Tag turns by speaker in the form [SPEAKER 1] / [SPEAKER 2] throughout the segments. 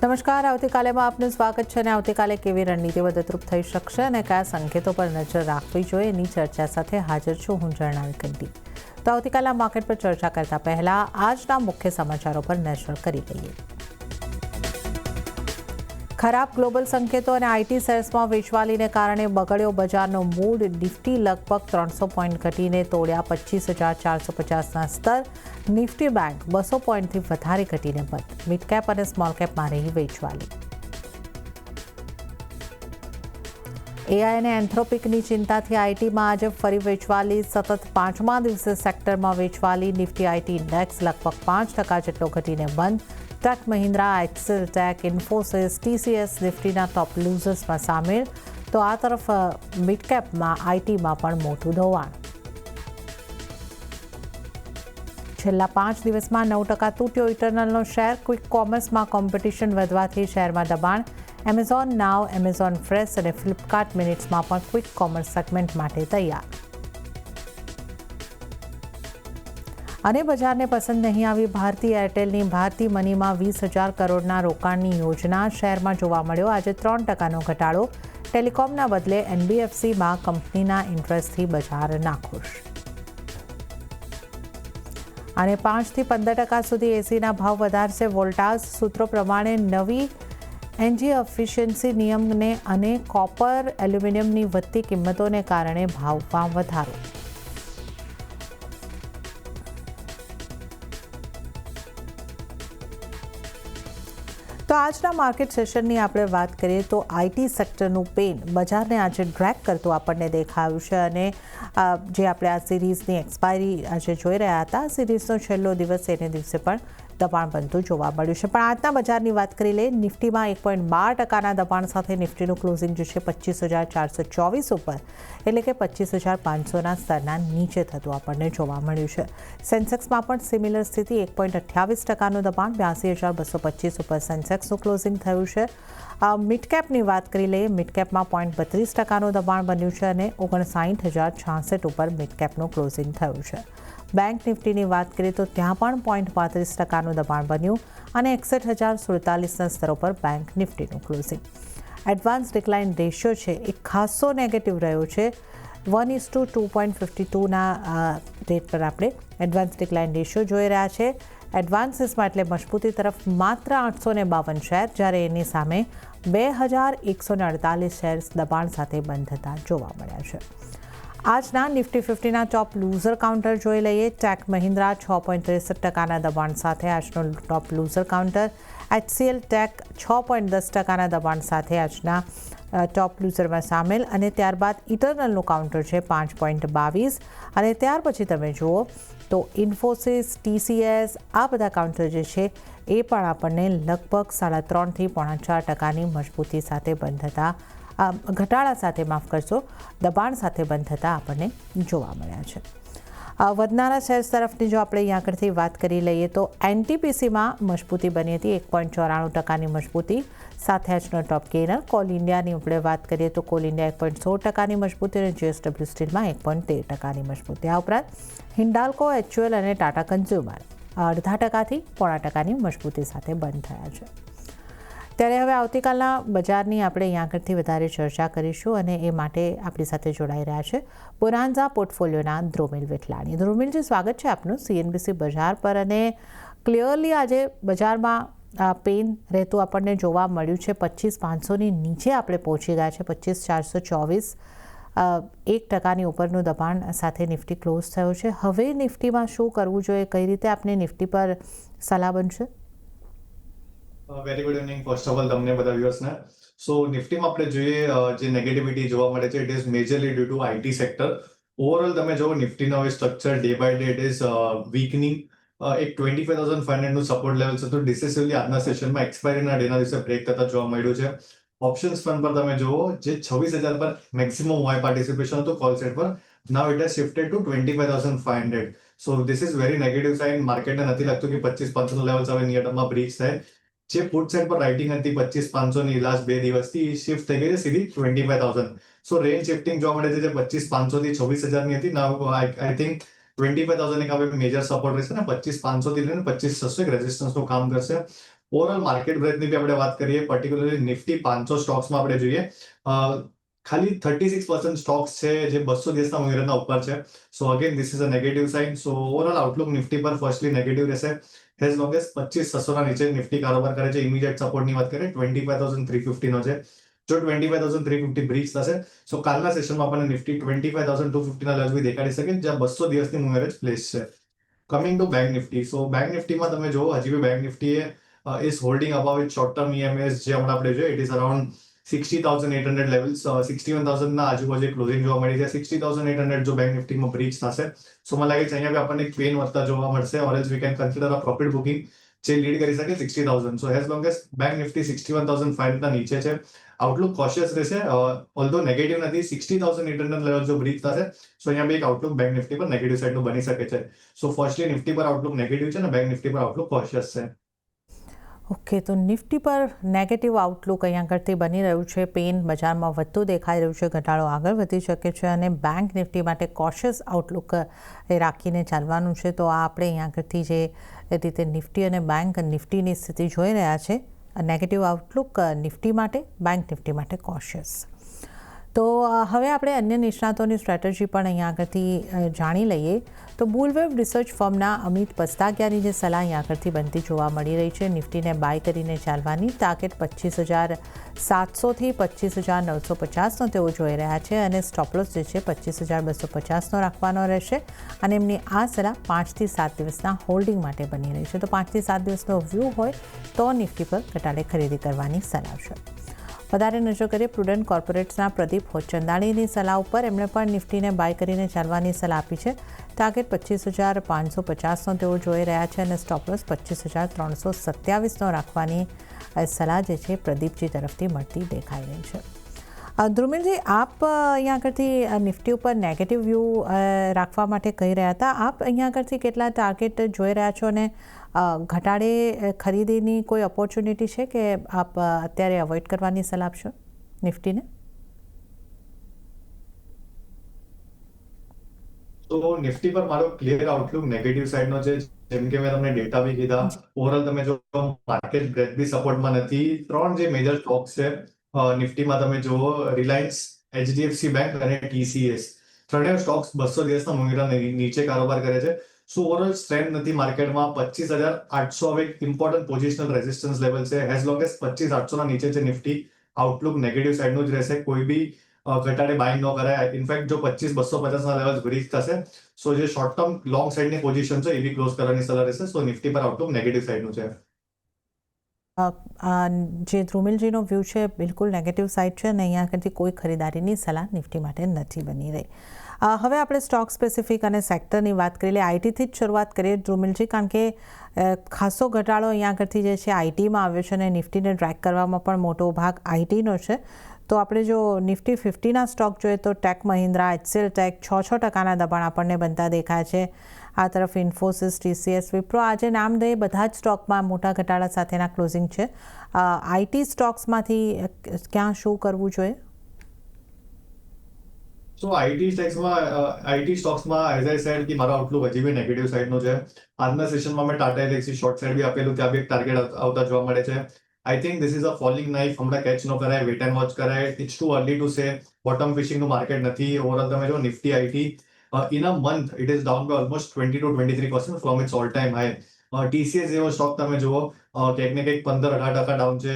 [SPEAKER 1] નમસ્કાર, આવતીકાલેમાં આપનું સ્વાગત છે અને આવતીકાલે કેવી રણનીતિ મદદરૂપ થઈ શકશે અને કયા સંકેતો પર નજર રાખવી જોઈએ એની ચર્ચા સાથે હાજર છું હું જર્નાલ કંટી. તો આવતીકાલના માર્કેટ પર ચર્ચા કરતા પહેલા આજના મુખ્ય સમાચારો પર નજર કરી લઈએ. ખરાબ ગ્લોબલ સંકેતો અને આઈટી શેર્સમાં વેચવાલીને કારણે બગડ્યો બજારનો મૂડ. નિફ્ટી લગભગ 300 પોઈન્ટ ઘટીને તોડ્યા 25,450ના સ્તર. નિફ્ટી બેંક 200 પોઈન્ટથી વધારે ઘટીને બંધ. મિડ કેપ અને સ્મોલ કેપમાં રહી વેચવાલી. એઆઈ અને એન્થ્રોપિકની ચિંતાથી આઈટીમાં આજે ફરી વેચવાલી. સતત 5મા દિવસે સેક્ટરમાં વેચવાલી. નિફ્ટી આઈટી ઇન્ડેક્સ લગભગ 5% જેટલો ઘટીને બંધ. Tech Mahindra, Excel tech, Infosys, TCS નિફ્ટીના ટોપ લૂઝર્સમાં સામેલ. તો આ તરફ મિડ કેપમાં આઈટીમાં પણ મોટું ધોવાણ. છેલ્લા 5 દિવસમાં 9% તૂટ્યો ઇટરનલનો શેર. ક્વિક કોમર્સમાં કોમ્પિટિશન વધવાથી શેરમાં દબાણ. એમેઝોન નાવ, એમેઝોન ફ્રેશ અને ફ્લિપકાર્ટ મિનિટ્સમાં પણ ક્વિક કોમર્સ સેગમેન્ટ માટે તૈયાર. અને બજારને પસંદ નહીં આવી ભારતી એરટેલની. ભારતી મનીમાં 20,000 કરોડના રોકાણની યોજના. શેરમાં જોવા મળ્યો આજે 3%નો ઘટાડો. ટેલિકોમના બદલે એનબીએફસીમાં કંપનીના ઇન્ટરેસ્ટથી બજાર નાખુશ. અને 5થી 15% સુધી એસીના ભાવ વધારશે વોલ્ટાસ. સૂત્રો પ્રમાણે નવી એનર્જી એફિશિયન્સી નિયમને અને કોપર એલ્યુમિનિયમની વધતી કિંમતોને કારણે ભાવમાં વધારો. તો આજના માર્કેટ સેશનની આપણે વાત કરીએ તો આઈટી સેક્ટરનું પેન બજારને આજે ડ્રેગ કરતું આપણને દેખાયું છે. અને જે આપણે આ સિરીઝની એક્સપાયરી આજે જોઈ રહ્યા હતા, સિરીઝનો છેલ્લો દિવસ એને દિવસે પણ દબાણ બનતું જોવા મળ્યું છે. પણ આજના બજારની વાત કરી લઈએ. નિફ્ટીમાં 1.12%ના દબાણ સાથે નિફ્ટીનું ક્લોઝિંગ જે છે 25,424 ઉપર, એટલે કે 25,500ના સ્તરના નીચે થતું આપણને જોવા મળ્યું છે. સેન્સેક્સમાં પણ સિમિલર સ્થિતિ 1.28%નું દબાણ 82,225 ઉપર સેન્સેક્સનું ક્લોઝિંગ થયું છે. મિડ કેપની વાત કરી લઈએ. મિડ કેપમાં 0.32%નું દબાણ બન્યું છે અને 59,066 ઉપર મિડ કેપનું ક્લોઝિંગ થયું છે. બેંક નિફ્ટીની વાત કરીએ તો ત્યાં પણ 0.35%નું દબાણ બન્યું અને 61,047ના સ્તરો પર બેંક નિફ્ટીનું ક્લોઝિંગ. એડવાન્સ ડિક્લાઇન રેશિયો છે એ ખાસો નેગેટિવ રહ્યો છે. 1:2.52ના રેટ પર આપણે એડવાન્સ ડિક્લાઇન રેશિયો જોઈ રહ્યા છે. એડવાન્સીસમાં એટલે મજબૂતી તરફ માત્ર 852 શેર, જ્યારે એની સામે 2,148 શેર્સ દબાણ સાથે બંધ થતા જોવા મળ્યા છે. આજના નિફ્ટી 50ના ટોપ લૂઝર કાઉન્ટર જોઈ લઈએ. ટેક મહિન્દ્રા 6.63%ના દબાણ સાથે આજનો ટોપ લૂઝર કાઉન્ટર. એચસીએલ ટેક 6.10%ના દબાણ સાથે આજના ટોપ લૂઝરમાં સામેલ. અને ત્યારબાદ ઇટરનલનું કાઉન્ટર છે 5.22. અને ત્યાર પછી તમે જુઓ તો ઇન્ફોસિસ, ટીસીએસ આ બધા કાઉન્ટર જે છે એ પણ આપણને લગભગ 3.5થી 4.5%ની મજબૂતી સાથે બંધ થતા ઘટાડા સાથે દબાણ સાથે બંધ થતાં આપણને જોવા મળ્યા છે. વધનારા શેર્સ તરફની જો આપણે અહીં આગળથી વાત કરી લઈએ તો એનટીપીસીમાં મજબૂતી બની હતી 1.94%ની મજબૂતી સાથે આજનો ટોપ ગેનર. કોલ ઇન્ડિયાની આપણે વાત કરીએ તો કોલ ઇન્ડિયા 1.16%ની મજબૂતી અને જેએસડબલ્યુ સ્ટીલમાં 1.13%ની મજબૂતી. આ ઉપરાંત હિન્ડાલ્કો, એચયુએલ અને ટાટા કન્ઝ્યુમર 0.5%થી 0.5%ની મજબૂતી સાથે બંધ થયા છે. ત્યારે હવે આવતીકાલના બજારની આપણે અહીં આગળથી વધારે ચર્ચા કરીશું અને એ માટે આપણી સાથે જોડાઈ રહ્યા છે બોનાન્ઝા પોર્ટફોલિયોના ધ્રુમિલ વિઠલાણી. ધ્રુમિલજી, સ્વાગત છે આપનું સીએનબીસી બજાર પર. અને ક્લિયરલી આજે બજારમાં પેન રહેતું આપણને જોવા મળ્યું છે. 25,500ની નીચે આપણે પહોંચી ગયા છે. 25,424 1%ની ઉપરનું દબાણ સાથે નિફ્ટી ક્લોઝ થયો છે. હવે નિફ્ટીમાં શું કરવું જોઈએ, કઈ રીતે આપને નિફ્ટી પર સલાહ બનશે?
[SPEAKER 2] Very good evening first of all તમને બધા વ્યુઅર્સને. સો નિફ્ટીમાં આપણે જોઈએ જે નેગેટિવિટી જોવા મળે છે, it is majorly due to IT sector. Overall તમે જો નિફ્ટીનો હવે structure day by day it is weakening. એક 25,500નું સપોર્ટ લેવલ છે, તો ડિસેસિવલી આજના સેશનમાં એક્સપાયરીના ડેના દિવસે બ્રેક થતા જોવા મળ્યું છે. ઓપ્શન્સ ફંડ પર તમે જુઓ જે 26,000 પર મેક્સિમમ હોય પાર્ટિસિપેશન હતું કોલ સેટ પર, now it has shifted to 25,500. So this is very negative sign. માર્કેટને નથી લાગતું કે 25,500 લેવલ્સ હવે નિયર ટર્મમાં બ્રીચ થાય. જે પુટ સાઇડ પર રાઇટિંગ હતી 25,500ની લાસ્ટ 2 દિવસથી શિફ્ટ થઈ ગઈ છે સીધી 25,000. સો રેન્જ શિફ્ટિંગ જોવા મળે છે જે 25,500 થી 26,000ની હતી. નાઉ આઈ થિંક 25,000 એક હવે મેજર સપોર્ટ રહેશે ને 25,500 થી લઈને 25,600 એક રેઝિસ્ટન્સનું કામ કરશે. ઓવરઓલ માર્કેટ બ્રેથની બી આપણે વાત કરીએ, પર્ટિક્યુલરલી નિફ્ટી 500 સ્ટોક્સમાં આપણે જોઈએ, ખાલી 36% સ્ટોક્સ છે જે 200 દિવસના મૂલ્યના ઉપર છે. So again this is a negative sign. So overall outlook Nifty પર ફર્સ્ટલી નેગેટિવ રહેશે એઝ લોંગ એઝ 25,600 ના નીચે નિફ્ટી કારોબાર કરે છે. ઇમિડિયેટ સપોર્ટની વાત કરીએ 25,350 નો છે. જો 25,350 બ્રીચ થશે, સો કાલના સેશનમાં આપણને નિફ્ટી 25,250 ના લેવલ બી દેખાડી શકે, જ્યાં 200 દિવસની મૂવ એવરેજ પ્લેસ છે. Coming to bank Nifty, so bank નિફ્ટીમાં તમે જુઓ, હજી બી bank Nifty is holding about with short term EMAs, જે હમણાં આપણે જોઈએ, ઇટ ઇઝ અરાઉન્ડ 60,800 લેવલ્સ, 61,000 ના આજુબાજુ ક્લોઝિંગ જોવા મળી છે. 60,800 જો બેંક નિફ્ટીમાં બ્રીચ થશે, સો મને લાગે છે અહીંયા બી આપણને એક પેન વધતા જોવા મળશે, or else we can consider a profit booking જે લીડ કરી શકે 60,000. સો as long as bank Nifty 61,500 ના નીચે છે, આઉટલુક કોશિયસ રહેશે. ઓલ્ધો નેગેટિવ નથી, 60,800 લેવલ જો બ્રીચ થશે, સો અહીંયા બી એક આઉટલુક બેંક નિફ્ટી પર નેગેટિવ સાઇડનું બની શકે છે. સો ફર્સ્ટલી નિફ્ટી પર આઉટલુક નેગેટિવ છે અને બેંક નિફ્ટી પર આઉટલુક કોશિયસ છે.
[SPEAKER 1] ઓકે, તો નિફ્ટી પર નેગેટિવ આઉટલુક અહીંયા આગળથી બની રહ્યું છે, પેન બજારમાં વધતું દેખાઈ રહ્યું છે, ઘટાડો આગળ વધી શકે છે અને બેંક નિફ્ટી માટે કોશિયસ આઉટલુક એ રાખીને ચાલવાનું છે. તો આ આપણે અહીંયા આગળથી જે રીતે નિફ્ટી અને બેંક નિફ્ટીની સ્થિતિ જોઈ રહ્યા છે, નેગેટિવ આઉટલુક નિફ્ટી માટે, બેંક નિફ્ટી માટે કોશિયસ. તો હવે આપણે અન્ય નિષ્ણાતોની સ્ટ્રેટેજી પણ અહીંયા આગળથી જાણી લઈએ. તો બુલવેવ રિસર્ચ ફર્મના અમિત પસ્તાગિયાની જે સલાહ અહીંયા આગળથી બનતી જોવા મળી રહી છે, નિફ્ટીને બાય કરીને ચાલવાની, ટાર્ગેટ 25,700થી 25,950નો તેઓ જોઈ રહ્યા છે અને સ્ટોપલોસ જે છે 25,250નો રાખવાનો રહેશે અને એમની આ સલાહ 5 થી 7 દિવસના હોલ્ડિંગ માટે બની રહી છે. તો 5 થી 7 દિવસનો વ્યૂ હોય તો નિફ્ટી પર ઘટાડે ખરીદી કરવાની સલાહ છે. વધારે નજર કરીએ પ્રુડન્ટ કોર્પોરેટ્સના પ્રદીપ હોચંદાણીની સલાહ ઉપર. એમણે પણ નિફ્ટીને બાય કરીને ચાલવાની સલાહ આપી છે. ટાર્ગેટ 25,550નો તેઓ જોઈ રહ્યા છે અને સ્ટોપલોસ 25,327નો રાખવાની સલાહ જે છે પ્રદીપજી તરફથી મળતી દેખાઈ રહી છે. ધ્રુમિલજી, આપ અહીંયા આગળથી નિફ્ટી ઉપર નેગેટિવ વ્યૂ રાખવા માટે કહી રહ્યા હતા. આપ અહીંયા આગળથી કેટલા ટાર્ગેટ જોઈ રહ્યા છો અને ઘટાડે ખરીદીની કોઈ ઓપોર્ચ્યુનિટી છે કે આપ અત્યારે અવોઇડ કરવાની સલાહ આપશો નિફ્ટીને?
[SPEAKER 2] તો નિફ્ટી પર મારો ક્લિયર આઉટલુક નેગેટિવ સાઇડનો છે. જેમ કે મેં તમને ડેટા બી કીધા, ઓવરઓલ તમે જો માર્કેટ બ્રેથ બી સપોર્ટમાં નથી. 3 જે મેજર સ્ટોક્સ છે નિફ્ટીમાં તમે જુઓ, રિલાયન્સ, HDFC બેંક અને TCS, ત્રણેય સ્ટોક્સ 200 દિવસના મૂલ્યના નીચે કારોબાર કરે છે. સો ઓવરઓલ સ્ટ્રેન્થ નથી માર્કેટમાં. 25,800 હવે એક ઇમ્પોર્ટન્ટ પોઝિશનલ રેઝિસ્ટન્સ લેવલ છે. એઝ લોંગ એઝ 25,800 ના નીચે છે નિફ્ટી, આઉટલુક નેગેટિવ સાઇડનું જ રહેશે. કોઈ બી ઘટાડે બાઇંગ ન કરાય. ઇનફેક્ટ જો 25,250 ના લેવલ બ્રીચ થશે, સો જે શોર્ટ ટર્મ લોંગ સાઇડની પોઝિશન છે એ બી ક્લોઝ કરવાની સલાહ રહેશે. સો નિફ્ટી પર આઉટલુક નેગેટિવ સાઇડનું છે.
[SPEAKER 1] જે ધ્રુમિલજીનો વ્યૂ છે બિલકુલ નેગેટિવ સાઇડ છે અને અહીંયા આગળથી કોઈ ખરીદારીની સલાહ નિફ્ટી માટે નથી બની રહી. હવે આપણે સ્ટોક સ્પેસિફિક અને સેક્ટરની વાત કરી લઈએ. આઈટીથી જ શરૂઆત કરીએ ધ્રુમિલજી, કારણ કે ખાસો ઘટાડો અહીંયા આગળથી જે છે આઈટીમાં આવ્યો છે અને નિફ્ટીને ટ્રેક કરવામાં પણ મોટો ભાગ આઈટીનો છે. તો આપણે જો નિફ્ટી 50ના સ્ટોક જોઈએ તો ટેક મહિન્દ્રા, HCL ટેક 6% દબાણ આપણને બનતા દેખાય છે. આ તરફ ઇન્ફોસિસ, TCS, વિપ્રો, આજે નામ દઈએ બધા જ સ્ટોકમાં મોટા ઘટાડા સાથેના ક્લોઝિંગ છે. આઈટી સ્ટોક્સમાંથી ક્યાં શું કરવું જોઈએ?
[SPEAKER 2] સો આઈટી સ્ટોક્સમાં એઝ આઈ સેડ કે મારો આઉટલુક હજી બી નેગેટિવ સાઇડનો છે. આજના સેશનમાં મેં ટાટા એલેક્સી શોર્ટ સાઇડ બી આપેલું, ત્યાં બી એક ટાર્ગેટ આવતા જોવા મળે છે. I think this is a falling knife. હમણાં કેચ ન કરાય, વેટ એન્ડ વોચ કરાય. It's too early to say. Bottom ફિશિંગનું માર્કેટ નથી. ઓવરઓલ તમે જો Nifty IT in a month it is down by almost 20 to 23% from its all time high. TCS જેવો સ્ટોક તમે જુઓ, કંઈક ને કંઈક 15-18% ડાઉન છે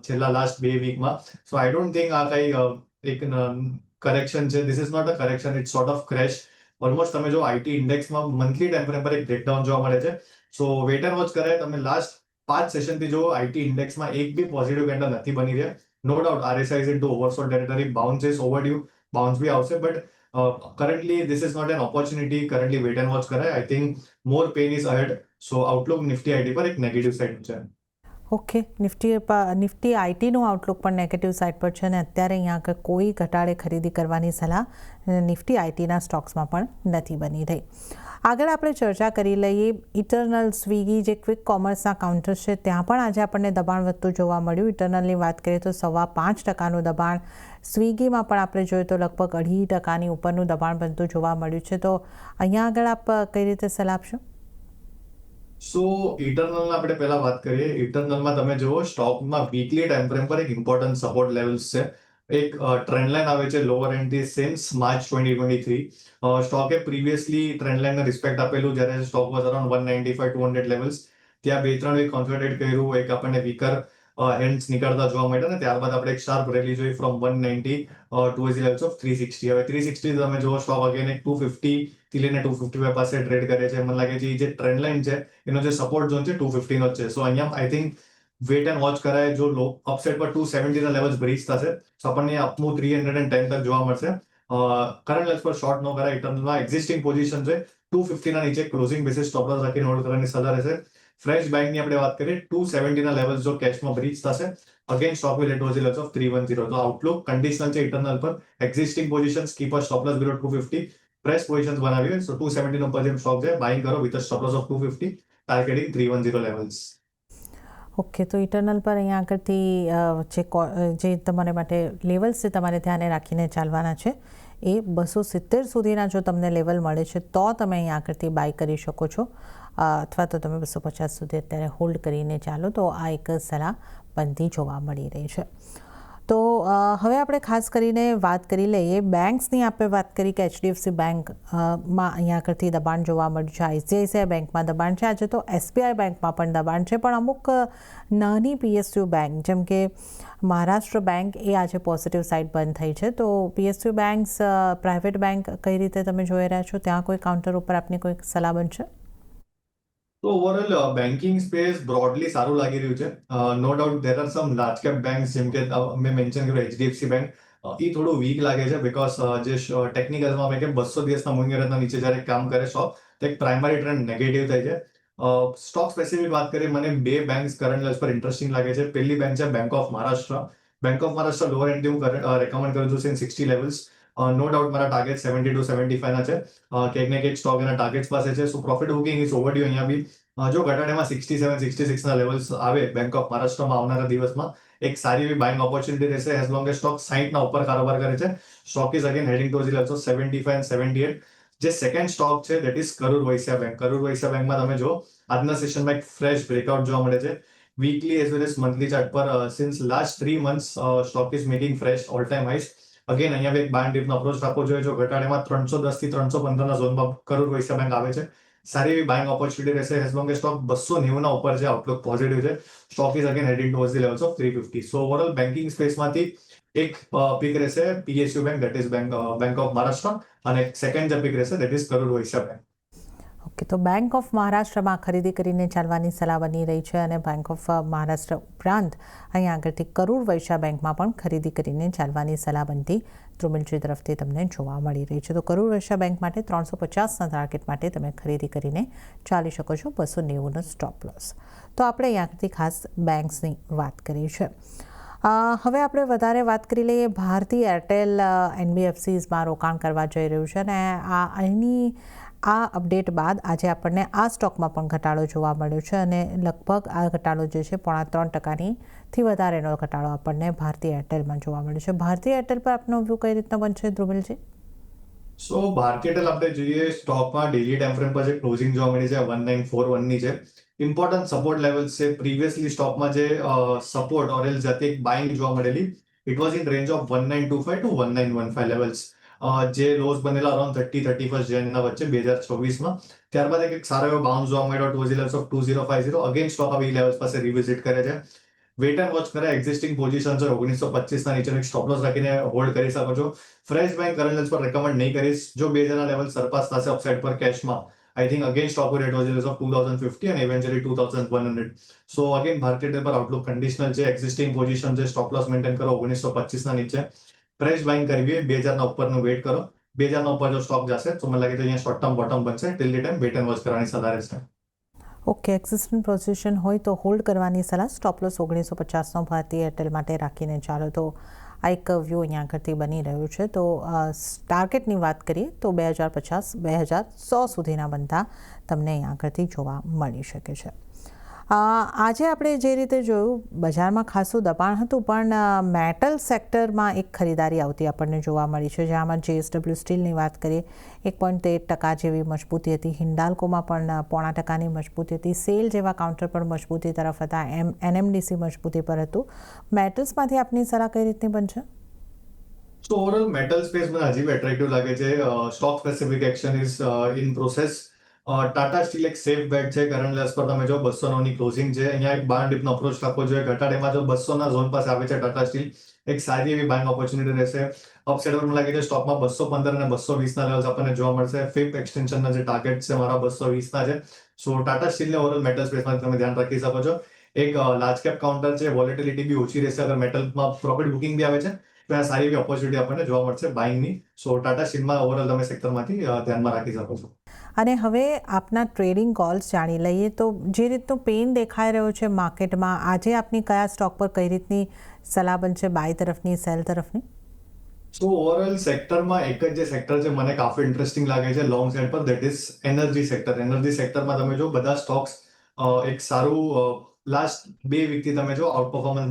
[SPEAKER 2] છેલ્લા લાસ્ટ 2 વીકમાં. સો આઈ ડોન્ટ થિંક આ કંઈ એક કરેક્શન છે. This is not a correction, it's sort of crash. Almost તમે જો આઈટી ઇન્ડેક્સમાં મંથલી ટાઈમ ફ્રેમ પર એક બ્રેકડાઉન જોવા મળે છે. સો વેટ એન્ડ વોચ કરાય. તમે લાસ્ટ 5 સેશનથી જો આઈટી ઇન્ડેક્સમાં એક બી પોઝિટિવ કેન્ડલ નથી બની રહ્યા. No doubt RSI is into oversold territory. Bounce is overdue, bounce બી આવશે, but currently this is not an opportunity. Currently wait and watch કરાય. I think more pain is ahead. So outlook Nifty IT પર એક negative side છે.
[SPEAKER 1] Okay, Nifty આઈટીનું outlook પણ negative side પર છે અને અત્યારે અહીંયા આગળ કોઈ ઘટાડે ખરીદી કરવાની સલાહ નિફ્ટી આઈટીના સ્ટોક્સમાં પણ નથી બની રહી. આગળ આપણે ચર્ચા કરી લઈએ ઇટરનલ, સ્વિગી જે ક્વિક કોમર્સના કાઉન્ટર્સ છે ત્યાં પણ આજે આપણને દબાણ વધતું જોવા મળ્યું. ઇટરનલની વાત કરીએ તો 5.25% દબાણ, સ્વિગીમાં પણ આપણે જોઈએ તો લગભગ 2.5% ઉપરનું દબાણ બનતું જોવા મળ્યું છે. તો અહીંયા આગળ આપ કઈ રીતે સલાહ આપશો?
[SPEAKER 2] સો ઇટરનલના આપણે પહેલા વાત કરીએ. ઇટરનલમાં તમે જુઓ સ્ટોકમાં વીકલી ટાઈમ ફ્રેમ પર એક ઇમ્પોર્ટન્ટ સપોર્ટ લેવલ્સ છે. એક ટ્રેન્ડ લાઇન આવે છે લોઅર એન્ડથી સિન્સ માર્ચ 2023. સ્ટોકે પ્રીવિયસલી ટ્રેન્ડ લાઇનને રિસ્પેક્ટ આપેલું જ્યારે સ્ટોક વોઝ અરાઉન્ડ 195-200 લેવલ્સ. ત્યાં 2-3 વીક કોન્સોલિડેટ કર્યું, એક આપણને વીકર હેન્ડ્સ નીકળતા જોવા મળ્યા ને ત્યારબાદ આપણે એક શાર્પ રેલી જોઈ from 190 towards the levels of 360. હવે 360 તમે જુઓ સ્ટોક અગેન એક 250 થી લઈને 255 પાસે ટ્રેડ કરે છે. મને લાગે છે એ જે ટ્રેન્ડ લાઇન છે એનો જે સપોર્ટ ઝોન છે 250 નો જ છે. સો અહીંયા I think wait and watch કરાય. જો લો અપસાઇડ પર 270 ના લેવલ્સ બ્રીચ થશે તો આપણને અપમૂવ 310 તક જોવા મળશે. કરંટ લેવલ્સ પર શોર્ટ ન કરાય. ઇટરનલમાં એક્ઝિસ્ટિંગ પોઝિશન છે 250 ના નીચે ક્લોઝિંગ બેસિસ સ્ટોપ લોસ રાખીને હોલ્ડ કરવાની સલાહ રહેશે. ફ્રેશ બાઇંગની આપણે વાત કરીએ 270 ના લેવલ્સ જો કેશમાં બ્રીચ થશે again stock will hit levels of 310. તો આઉટલુક કન્ડિશનલ છે ઇટરનલ પર. Existing positions keep a stop loss below 250. Fresh positions બનાવી હોય સો 270 ઉપર જેમ સ્ટોક છે બાઇંગ કરો with stop loss of 250 targeting 310 levels.
[SPEAKER 1] Okay, તો ઇટરનલ પર અહીંયા આગળથી જે તમારે માટે લેવલ્સ છે તમારે ધ્યાને રાખીને ચાલવાના છે એ 270 સુધીના જો તમને લેવલ મળે છે તો તમે અહીંયા આગળથી બાય કરી શકો છો, અથવા તો તમે 250 સુધી અત્યારે હોલ્ડ કરીને ચાલો. તો આ એક સલાહ બનતી જોવા મળી રહી છે. તો હવે આપણે ખાસ કરીને વાત કરી લઈએ બેંક્સની. આપણે વાત કરી કે HDFC બેંકમાં અહીંયા આગળથી દબાણ જોવા મળ્યું છે, ICICI બેંકમાં દબાણ છે, આજે તો SBI બેંકમાં પણ દબાણ છે. પણ અમુક નાની PSU બેંક જેમ કે મહારાષ્ટ્ર બેંક એ આજે પોઝિટિવ સાઇડ બંધ થઈ છે. તો PSU બેંક્સ પ્રાઇવેટ બેંક કઈ રીતે તમે જોઈ રહ્યા છો, ત્યાં કોઈ કાઉન્ટર ઉપર આપની કોઈ સલાહ બનશે?
[SPEAKER 2] તો ઓવરઓલ બેન્કિંગ સ્પેસ બ્રોડલી સારું લાગી રહ્યું છે. No doubt there are some large cap banks જેમ કે મેં મેન્શન કર્યું HDFC બેંક એ થોડું વીક લાગે છે બીકોઝ જે ટેકનિકલમાં મેં કે 200 દિવસના મૂવિંગ એવરેજના નીચે જ્યારે કામ કરે સ્ટોક તો એક પ્રાઇમરી ટ્રેન્ડ નેગેટિવ થાય છે. સ્ટોક સ્પેસિફિક વાત કરીએ મને બે બેંક્સ કરંટ લેવલ્સ પર ઇન્ટરેસ્ટિંગ લાગે છે. પહેલી બેંક છે bank of Maharashtra. Bank of Maharashtra lower એન્ડથી હું રેકમેન્ડ કરું છું 60 લેવલ્સ. નો ડાઉટ મારા ટાર્ગેટ 70 to 75 ના છે. કંઈક ને કંઈક સ્ટોક એના ટાર્ગેટ્સ પાસે છે. સો પ્રોફિટ બુકિંગ ઇઝ ઓવરડ્યુ. અહીંયા બી જો ઘટાડામાં 67-66 ના લેવલ્સ આવે બેંક ઓફ મહારાષ્ટ્રમાં આવનારા દિવસમાં એક સારી એવી બાઇંગ ઓપોર્ચ્યુનિટી રહેશે એઝ લોંગ એઝ સ્ટોક 60 ના ઉપર કારોબાર કરે છે. Stock is again heading towards levels of 75 and 78. જે સેકન્ડ સ્ટોક છે that is Karur Vysya bank. Karur Vysya બેંકમાં તમે જો આજના સેશનમાં એક ફ્રેશ બ્રેકઆઉટ જોવા મળે છે weekly as well as monthly chart પર. Since last 3 months stock is making fresh all time highs. Again અહીંયા બી એક બાય ડીપનો અપ્રોચ રાખવો જોઈએ. જો ઘટાડામાં 310 થી 315 ના ઝોનમાં કરુર વૈશ્ય બેંક આવે છે સારી એવી બાઇંગ ઓપોર્ચ્યુનિટી રહેશે એઝ લોંગ એઝ સ્ટોક 290 ના ઉપર છે. આઉટલુક પોઝિટિવ છે. Stock is again heading towards the levels of 350. So overall banking સ્પેસમાંથી એક પિક રહેશે PSU bank that is bank of Maharashtra અને સેકન્ડ જે પિક રહેશે that is Karur Vysya bank.
[SPEAKER 1] Okay, તો બેંક ઓફ મહારાષ્ટ્રમાં ખરીદી કરીને ચાલવાની સલાહ બની રહી છે અને બેંક ઓફ મહારાષ્ટ્ર ઉપરાંત અહીંયા આગળથી કરુર વૈશ્ય બેંકમાં પણ ખરીદી કરીને ચાલવાની સલાહ બનતી ધ્રુમિલજી તરફથી તમને જોવા મળી રહી છે. તો કરુર વૈશ્ય બેંક માટે 350ના ટાર્ગેટ માટે તમે ખરીદી કરીને ચાલી શકો છો, 290નો સ્ટોપ લોસ. તો આપણે અહીંયાથી ખાસ બેંક્સની વાત કરી છે. હવે આપણે વધારે વાત કરી લઈએ. ભારતી એરટેલ NBFCsમાં રોકાણ કરવા જઈ રહ્યું છે અને અહીંની આ અપડેટ બાદ આજે આપણને આ સ્ટોકમાં પણ ઘટાડો જોવા મળ્યો છે અને લગભગ આ ઘટાડો જે છે 3.5%થી વધારેનો ઘટાડો આપણને ભારતી એરટેલમાં જોવા મળ્યો છે. ભારતી એરટેલ પર આપનો વ્યૂ કઈ રીતના બનશે ધ્રુમિલજી?
[SPEAKER 2] સો ભારતી એરટેલ આપણે જોઈએ સ્ટોકમાં ડેલી ટાઈમ ફ્રેમ પર જે ક્લોઝિંગ જોવા મળી છે 1941 ની છે. ઇમ્પોર્ટન્ટ સપોર્ટ લેવલ્સ છે. પ્રીવિયસલી સ્ટોકમાં જે સપોર્ટ ઓર એલ્સ જાતે એક બાઇંગ જોવા મળેલી it was in range of 1925 to 1915 levels. જે લોસ બનેલા અરાઉન્ડ 31 જાન્યુઆરીના વચ્ચે 2024માં. ત્યારબાદ એક સારો એવો બાઉન્સ જોવા મળ્યો towards levels of 2050. Again stock આવી લેવલ્સ પાસે રિવિઝિટ કરે છે. વેટ એન્ડ વોચ કરે. એક્ઝિસ્ટિંગ પોઝિશન છે 1925 ના નીચેનો એક સ્ટોપ લોસ રાખીને હોલ્ડ કરી શકો છો. ફ્રેશ બેંક કરંટ લેવલ્સ પર રેકમેન્ડ નહીં કરીશ. જો 2000 ના લેવલ સરપાસ થશે અપસાઇડ પર કેશમાં I think again stock will hit levels of 2050 and eventually 2100. So again Bharti Airtel પર આઉટલુક કન્ડિશનલ છે. એક્ઝિસ્ટિંગ પોઝિશન છે સ્ટોપ લોસ મેન્ટેન કરો 1925 ના નીચે. ફ્રેશ બાઇંગ કરવી હોય 2000 ના ઉપરનું વેટ કરો. 2000 ના ઉપર જો સ્ટોક જશે તો મને લાગે છે અહીંયા શોર્ટ ટર્મ બોટમ બનશે. Till the time wait and watch કરવાની સલાહ રહેશે.
[SPEAKER 1] ઓકે, એક્ઝિસ્ટિંગ પોઝિશન હોય તો હોલ્ડ કરવાની સલાહ. સ્ટોપ લોસ 1950નો ભારતી એરટેલ માટે રાખીને ચાલો. તો આ એક વ્યૂ અહીંયા આગળથી બની રહ્યું છે. તો ટાર્ગેટની વાત કરીએ તો 2050-2100 સુધીના બનતા તમને અહીંયા આગળથી જોવા મળી શકે છે. આજે આપણે જે રીતે જોયું બજારમાં ખાસું દબાણ હતું, પણ મેટલ સેક્ટરમાં એક ખરીદારી આવતી આપણને જોવા મળી છે, જેમાં JSW સ્ટીલની વાત કરીએ 1.13% જેવી મજબૂતી હતી, હિન્ડાલ્કોમાં પણ 0.5% મજબૂતી હતી, સેલ જેવા કાઉન્ટર પર મજબૂતી તરફ હતા, NMDC મજબૂતી પર હતું. મેટલ્સમાંથી આપની સલાહ કઈ રીતની બનશે?
[SPEAKER 2] So overall metal space મને હજી બી એટ્રેક્ટિવ લાગે છે. Stock specific action is in process. Tata steel એક સેફ બેટ છે. કરંટ લેવલ્સ પર તમે જો 209 ની ક્લોઝિંગ છે. અહીંયા એક બાર ડીપનો અપ્રોચ રાખવો જોઈએ. ઘટાડેમાં જો 200 ના ઝોન પાસે આવે છે ટાટા સ્ટીલ, એક સારી એવી બાઇંગ ઓપોર્ચ્યુનિટી રહેશે. અપસાઇડ પર મને લાગે છે સ્ટોકમાં 215 અને 220 ના લેવલ્સ આપણને જોવા મળશે. ફિફ્થ એક્સટેન્શનના જે ટાર્ગેટ છે મારા 220 ના છે. સો ટાટા સ્ટીલને ઓવરઓલ મેટલ સ્પેસમાં તમે ધ્યાન રાખી શકો છો. એક લાર્જ કેપ કાઉન્ટર છે, વોલેટિલિટી બી ઓછી રહેશે. અગર મેટલમાં પ્રોફિટ બુકિંગ બી આવે છે તો આ સારી એવી ઓપોર્ચ્યુનિટી આપણને જોવા મળશે બાઇંગની. સો ટાટા સ્ટીલમાં ઓવરઓલ તમે સેક્ટરમાંથી ધ્યાનમાં રાખી શકો છો.
[SPEAKER 1] અને હવે આપના ટ્રેડિંગ કોલ્સ જાણી લઈએ. તો જે રીતનો પેન દેખાઈ રહ્યો છે માર્કેટમાં, આજે આપની કયા સ્ટોક પર કઈ રીતની સલાહ બનશે, બાય તરફની, સેલ તરફની?
[SPEAKER 2] સો ઓવરઓલ સેક્ટરમાં એક જ જે સેક્ટર છે મને કાફી ઇન્ટરેસ્ટિંગ લાગે છે લોંગ સાઇડ પર, that is energy sector. Energy સેક્ટરમાં તમે જો બધા સ્ટોક્સ એક સારું લાસ્ટ 2 વીકથી તમે જો આઉટ પરફોર્મન્સ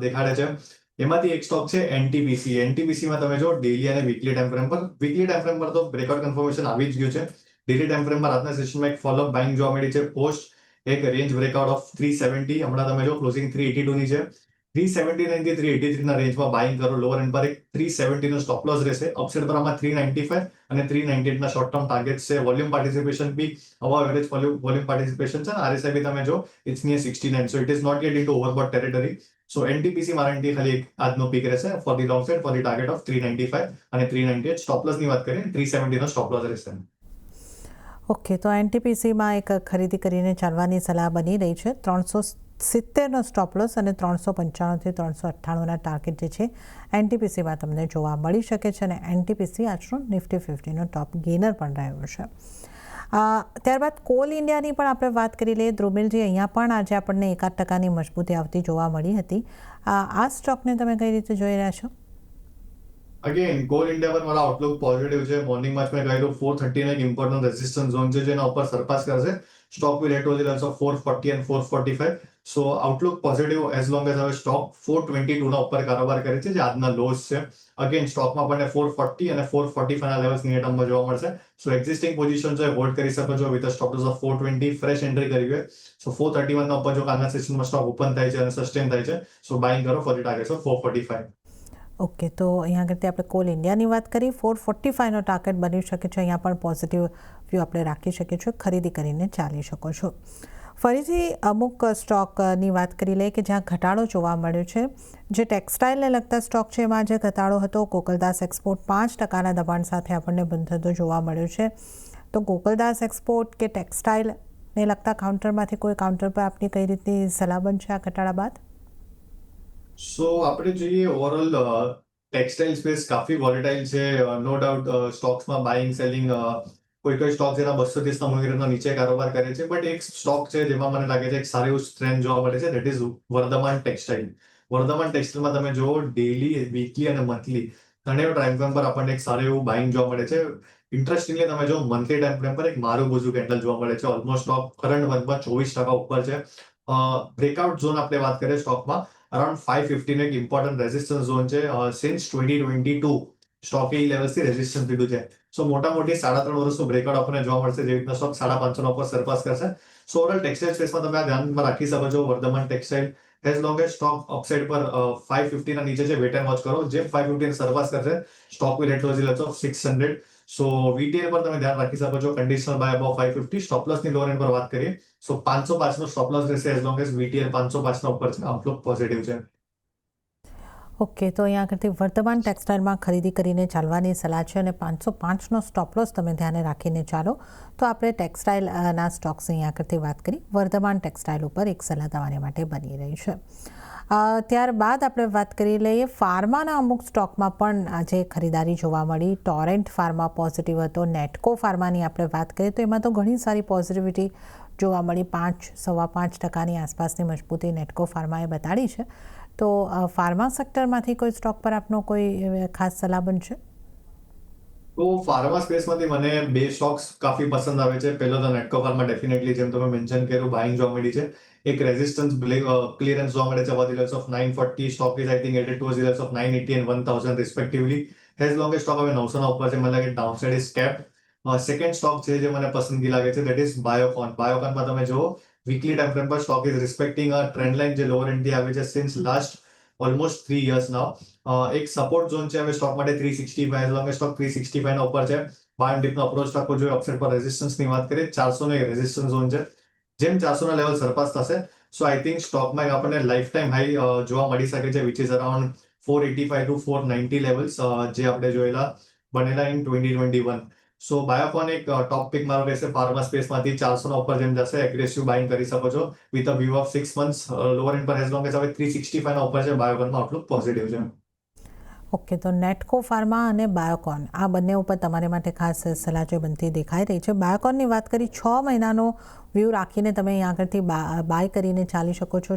[SPEAKER 2] દેખાડે છે. એમાંથી એક સ્ટોક છે NTPC. NTPCમાં તમે જો ડેલી અને વીકલી ટાઈમ ફ્રેમ પર તો બ્રેકઆઉટ કન્ફર્મેશન આવી જ ગયું છે. ડેલી ટાઈમ ફ્રેમમાં રાતના સેશનમાં એક ફોલોઅપ બાઇંગ જોવા મળી છે પોસ્ટ એક રેન્જ બ્રેકઆઉટ ઓફ 370. હમણાં તમે જો ક્લોઝિંગ 382 ની છે. 379 થી 383 ના રેન્જમાં બાઇંગ કરો. લોઅર એન્ડ પર એક 370 નો સ્ટોપ લોસ રહેશે. અપસાઇડ પર આમાં 395 અને 398 ના શોર્ટ ટર્મ ટાર્ગેટ્સ છે. વોલ્યુમ પાર્ટિસિપેશન બી અબવ એવરેજ વોલ્યુમ પાર્ટિસિપેશન છે. RSI બી તમે જો it's near 69. So it is not yet into overbought territory. So NTPC મારા એન્ટ્રી ખાલી એક આજનો પીક રહેશે for the long side for the target of 395 અને 398. સ્ટોપ લોસ ની વાત કરીએ 370 નો સ્ટોપ લોસ રહેશે.
[SPEAKER 1] ઓકે, તો NTPCમાં એક ખરીદી કરીને ચાલવાની સલાહ બની રહી છે. 370નો સ્ટોપ લોસ અને 395 થી 398ના ટાર્ગેટ જે છે NTPCમાં તમને જોવા મળી શકે છે. અને NTPC આજનો નિફ્ટી 50નો ટોપ ગેનર પણ રહ્યો છે. ત્યારબાદ કોલ ઇન્ડિયાની પણ આપણે વાત કરી લઈએ. ધ્રુમિલજી, અહીંયા પણ આજે આપણને 1% મજબૂતી આવતી જોવા મળી હતી. આ સ્ટોકને તમે કઈ રીતે જોઈ રહ્યા છો?
[SPEAKER 2] અગેન કોલ ઇન્ડિયા પર મારો આઉટલુક પોઝિટિવ છે. મોર્નિંગમાં જ મેં કહ્યું 430 નો એક ઇમ્પોર્ટન્ટ રેઝિસ્ટન્સ ઝોન છે જેના ઉપર સરપાસ કરશે. Stock will head to the levels of 440 and 445. So outlook positive as long as હવે સ્ટોક 422 ના ઉપર કારોબાર કરે છે જે આજના લોસ છે. અગેન સ્ટોકમાં આપણને 440 અને 445 ના લેવલ્સ નિયર ટર્મમાં જોવા મળશે. સો એક્ઝિસ્ટિંગ પોઝિશન છે હોલ્ડ કરી શકો છો with a stop loss of 420. Fresh entry કરવી હોય સો 431 ના ઉપર જો કાલના સેશનમાં સ્ટોક ઓપન થાય છે અને સસ્ટેન થાય છે સો બાઇંગ કરો for the targets of 445.
[SPEAKER 1] Okay, તો અહીંયા આગળથી આપણે કોલ ઇન્ડિયાની વાત કરી. 445નો ટાર્ગેટ બની શકે છે. અહીંયા પણ પોઝિટિવ વ્યૂ આપણે રાખી શકીએ છીએ. ખરીદી કરીને ચાલી શકો છો. ફરીથી અમુક સ્ટોકની વાત કરી લઈએ કે જ્યાં ઘટાડો જોવા મળ્યો છે. જે ટેક્સટાઇલને લગતા સ્ટોક છે એમાં જે ઘટાડો હતો, ગોકુલદાસ એક્સપોર્ટ 5%ના દબાણ સાથે આપણને બંધ થતો જોવા મળ્યો છે. તો ગોકુલદાસ એક્સપોર્ટ કે ટેક્સટાઇલને લગતા કાઉન્ટરમાંથી કોઈ કાઉન્ટર પર આપની કઈ રીતની સલાહ બનશે આ ઘટાડા બાદ?
[SPEAKER 2] સો આપણે જોઈએ ઓવરઓલ ટેક્સટાઇલ સ્પેસ કાફી વોલેટાઇલ છે. નો ડાઉટ સ્ટોક્સમાં બાઇંગ સેલિંગ કોઈ સ્ટોક જેના 230 ના મૂલ્યના નીચે કારોબાર કરે છે. બટ એક સ્ટોક છે જેમાં મને લાગે છે એક સારું એવું સ્ટ્રેન્થ જોવા મળે છે, that is Vardhman textile. Vardhman ટેક્સટાઇલમાં તમે જુઓ ડેલી, વીકલી અને મંથલી ત્રણેય ટાઈમ ફ્રેમ પર આપણને એક સારું એવું બાઇંગ જોવા મળે છે. ઇન્ટરેસ્ટિંગલી તમે જો મંથલી ટાઈમ ફ્રેમ પર એક મારું બુઝુ કેન્ડલ જોવા મળે છે. ઓલમોસ્ટ સ્ટોક કરંટ મંથમાં 24% ઉપર છે. બ્રેકઆઉટ ઝોન આપણે વાત કરીએ સ્ટોકમાં અરાઉન્ડ 550 નો એક ઇમ્પોર્ટન્ટ રેઝિસ્ટન્સ ઝોન છે. સિન્સ 2022 સ્ટોકે એ લેવલ્સથી રેઝિસ્ટન્સ લીધું છે. સો મોટામોટી 3.5 વર્ષનું બ્રેકઆઉટ આપણને જોવા મળશે જે રીતના સ્ટોક 550 ના ઉપર સરપાસ કરશે. સો ઓવરઓલ ટેક્સટાઇલ સ્પેસમાં તમે આ ધ્યાનમાં રાખી શકો છો Vardhman textile. As long as stock upside પર 550 ના નીચે છે વેટ એન્ડ વોચ કરો. જે 550 ને સરપાસ કરશે stock will head to the levels of 600. So VTL પર તમે ધ્યાન રાખી શકો છો. Conditional buy above 550. સ્ટોપ લોસની લોઅર એન્ડ પર વાત કરીએ સો 505 નો સ્ટોપ લોસ રહેશે એઝ લોંગ એઝ VTL 505 ના ઉપર છે. આઉટલુક પોઝિટિવ છે.
[SPEAKER 1] ઓકે, તો અહીંયા આગળથી વર્ધમાન ટેક્સટાઇલમાં ખરીદી કરીને ચાલવાની સલાહ છે અને 505નો સ્ટોપ લોસ તમે ધ્યાને રાખીને ચાલો. તો આપણે ટેક્સટાઇલના સ્ટોક્સ અહીંયા આગળથી વાત કરી. વર્ધમાન ટેક્સટાઇલ ઉપર એક સલાહ તમારી માટે બની રહી છે. ત્યારબાદ આપણે વાત કરી લઈએ ફાર્માના અમુક સ્ટોકમાં પણ આજે ખરીદારી જોવા મળી. ટોરેન્ટ ફાર્મા પોઝિટિવ હતો. નેટકો ફાર્માની આપણે વાત કરીએ તો એમાં તો ઘણી સારી પોઝિટિવિટી જોવા મળી. 5.5% આસપાસની મજબૂતી નેટકો ફાર્માએ બતાડી છે. તો ફાર્મા સેક્ટરમાંથી કોઈ સ્ટોક પર આપનો કોઈ ખાસ સલાહ બનશે?
[SPEAKER 2] તો ફાર્મા સ્પેસમાંથી મને 2 સ્ટોક્સ કાફી પસંદ આવે છે. પહેલો તો નેટકો ફાર્મા ડેફિનેટલી જેમ તમે મેન્શન કર્યું બાઇંગ જોવા મળી છે. એક રેઝિસ્ટન્સ ક્લિયરન્સ જોવા મળે છે about the levels of 940. Stock is I think headed towards the levels of 980 and 1000 respectively. As long as stock હવે 900 ના ઉપર છે, મને લાગે ડાઉનસાઇડ ઇઝ કેપ્ડ. સેકન્ડ સ્ટોક છે જે મને પસંદગી લાગે છે દેટ ઇઝ બાયોકોન. બાયોકોનમાં તમે જુઓ વીકલી ટાઈમ ફ્રેમ પર stock is રિસ્પેક્ટિંગ a trend line જે લોઅર એન્ડથી આવી છે સિન્સ લાસ્ટ ઓલમોસ્ટ 3 years નાઉ. એક સપોર્ટ ઝોન છે હવે સ્ટોક માટે 365. એઝ લોંગ એઝ સ્ટોક 365 ના ઉપર છે, બાય એન્ડ ડીપનો અપ્રોચ રાખવો જોઈએ. અપસાઇડ પર રેઝિસ્ટન્સની વાત કરીએ 400 નો એક રેઝિસ્ટન્સ ઝોન છે, જેમ 400 ના લેવલ સરપાસ થશે સો આઈ થિંક સ્ટોકમાં આપણને લાઈફ ટાઈમ હાઈ જોવા મળી શકે છે which is around 485 to 490 levels જે આપણે જોયેલા બનેલા ઇન 2021. સો બાયોકોન એક ટોપ પિક મારો રહેશે ફાર્મા સ્પેસમાંથી. 400 ના ઉપર જેમ જશે એગ્રેસિવ બાઇંગ કરી શકો છો with a view of 6 months lower end પર. એઝ લોંગ એઝ હવે 365 ના ઉપર છે બાયોકોનમાં આઉટલુક પોઝિટિવ છે.
[SPEAKER 1] ઓકે, તો નેટકો ફાર્મા અને બાયોકોન આ બંને ઉપર તમારી માટે ખાસ સલાહ જે બનતી દેખાઈ રહી છે. બાયોકોનની વાત કરી 6 મહિનાનો વ્યૂ રાખીને તમે અહીં આગળથી બાય કરીને ચાલી શકો છો.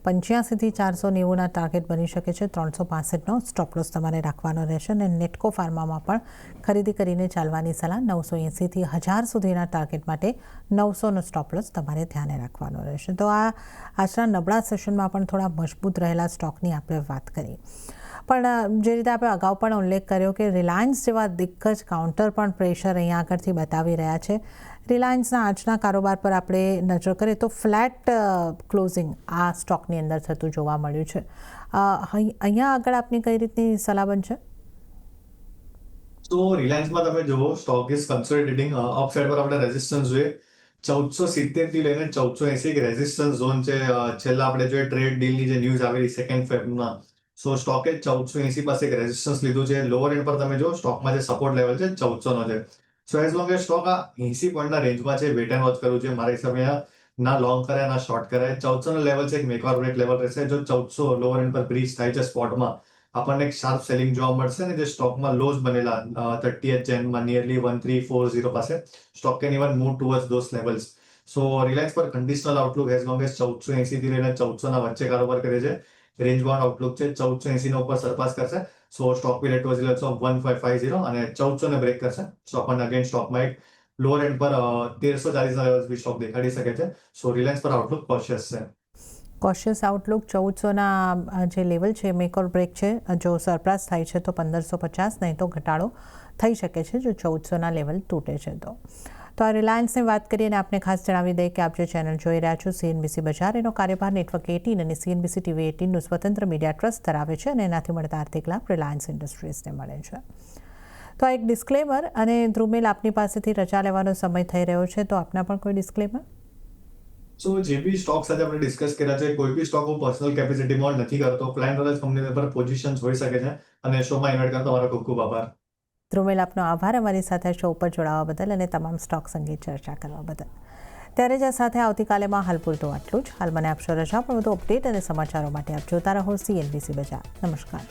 [SPEAKER 1] 485થી 490ના ટાર્ગેટ બની શકે છે. 365નો સ્ટોપ લોસ તમારે રાખવાનો રહેશે અને નેટકો ફાર્મામાં પણ ખરીદી કરીને ચાલવાની સલાહ. 980થી 1000 સુધીના ટાર્ગેટ માટે 900નો સ્ટોપ લોસ તમારે ધ્યાને રાખવાનો રહેશે. તો આ આજના નબળા સેશનમાં પણ થોડા મજબૂત રહેલા સ્ટોકની આપણે વાત કરી, પણ જે રીતે આપણે અગાઉ પણ ઉલ્લેખ કર્યો કે રિલાયન્સ જેવા દિગ્ગજ કાઉન્ટર પણ પ્રેશર અહીંયા આગળથી બતાવી રહ્યા છે. રિલાયન્સના આજના કારોબાર પર આપણે નજર કરીએ તો ફ્લેટ ક્લોઝિંગ આ સ્ટોકની અંદર થતું જોવા મળ્યું છે. અહીંયા આગળ આપની કઈ રીતની સલાહ બનશે?
[SPEAKER 2] તો રિલાયન્સમાં તમે જુઓ સ્ટોક ઇઝ કન્સોલિડેટિંગ. અપસાઇડ પર આપણે રેઝિસ્ટન્સ જોઈએ 1470 થી લઈને 1480 એક રેઝિસ્ટન્સ ઝોન છે. છેલ્લા આપણે જોઈએ ટ્રેડ ડીલની જે ન્યૂઝ આવેલી 2 ફેબ્રુઆરીમાં, સો સ્ટોકે 1480 પાસે એક રેઝિસ્ટન્સ લીધું છે. લોઅર એન્ડ પર તમે જો સ્ટોકમાં જે સપોર્ટ લેવલ છે 1400 નો છે. સો એઝ લોંગ એઝ સ્ટોક આ 80 પોઈન્ટના રેન્જમાં છે, વેટ એન્ડ વોચ કરવું છે મારા હિસાબે. ના લોંગ કરાય ના શોર્ટ કરાય. 1400 નો લેવલ છે એક મેક ઓર બ્રેક લેવલ રહેશે. જો 1400 લોઅર એન્ડ પર બ્રીચ થાય છે સ્પોટમાં આપણને એક શાર્પ સેલિંગ જોવા મળશે ને જે સ્ટોકમાં લોઝ બનેલા 30th Januaryમાં નિયરલી 1340 પાસે stock can even move towards those levels. So Reliance પર conditional outlook as long as 1480 થી લઈને 1400 ના વચ્ચે કારોબાર કરે છે. રેન્જ બાઉન્ડ આઉટલુક છે. 1480 ના ઉપર સરપાસ કરશે so stock will towards levels of 1550 અને 1400 ને બ્રેક કરશે સો આપણને અગેન સ્ટોકમાં એક લોઅર એન્ડ પર 1340 ના લેવલ્સ બી સ્ટોક દેખાડી શકે છે. સો રિલાયન્સ પર આઉટલુક કોશિયસ છે.
[SPEAKER 1] કોશિયસ આઉટલુક 1400ના જે લેવલ છે મેક ઓર બ્રેક છે. જો સરપ્રાસ થાય છે તો 1550, નહીં તો ઘટાડો થઈ શકે છે જો 1400ના લેવલ તૂટે છે તો આ રિલાયન્સની વાત કરીએ અને આપને ખાસ જણાવી દઈએ કે આપ જે ચેનલ જોઈ રહ્યા છો CNBC બજાર, એનો કાર્યભાર નેટવર્ક 18 અને CNBC TV 18નું સ્વતંત્ર મીડિયા ટ્રસ્ટ ધરાવે છે અને એનાથી મળતા આર્થિક લાભ રિલાયન્સ ઇન્ડસ્ટ્રીઝને મળે છે. તો આ એક ડિસ્ક્લેમર. અને ધ્રુમિલ, આપની પાસેથી રજા લેવાનો સમય થઈ રહ્યો છે, તો આપના પણ કોઈ ડિસ્ક્લેમર?
[SPEAKER 2] સો જે બી સ્ટોક સાથે આપણે ડિસ્કસ કર્યા છે કોઈ બી સ્ટોક હું પર્સનલ કેપેસિટીમાં નથી કરતો. ક્લાયન્ટ નોલેજ કંપની પર પોઝિશન્સ હોઈ શકે છે અને શોમાં ઇન્વાઇટ કરતો તમારો ખૂબ ખૂબ આભાર.
[SPEAKER 1] ધ્રુમિલ, આપનો આભાર અમારી સાથે શો ઉપર જોડાવા બદલ અને તમામ સ્ટોક્સ અંગે ચર્ચા કરવા બદલ. ત્યારે જ આ સાથે આવતીકાલેમાં હાલ પૂરતું આટલું જ. હાલ મને આપશો રજા, પણ વધુ અપડેટ અને સમાચારો માટે આપ જોતા રહો CNBC બજાર. નમસ્કાર.